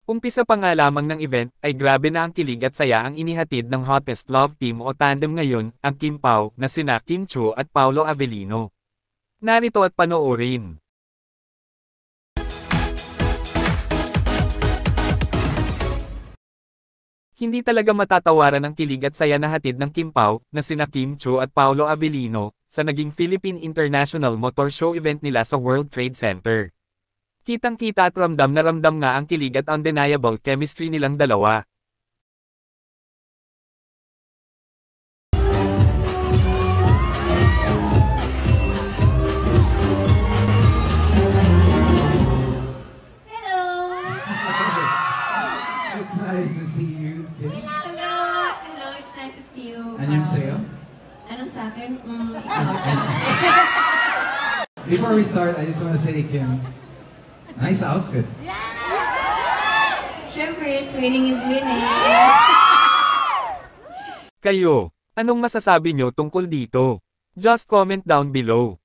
Umpisa pa nga lamang ng event ay grabe na ang kilig at saya ang inihatid ng hottest love team o tandem ngayon, ang Kim Pao na sina Kim Chiu at Paolo Avellino. Narito at panoorin. Hindi talaga matatawaran ang kilig at saya na hatid ng Kim Pao na sina Kim Chiu at Paolo Avellino sa naging Philippine International Motor Show event nila sa World Trade Center. Kitang-kita at ramdam na ramdam nga ang kilig at undeniable chemistry nilang dalawa. It's nice to see you, Kim. Hello! Hello, it's nice to see you. And yung sa'yo? Anong sa akin? Ikaw siya. Before we start, I just want to say, Kim, nice outfit. Siyempre, twinning is winning. Kayo, anong masasabi nyo tungkol dito? Just comment down below.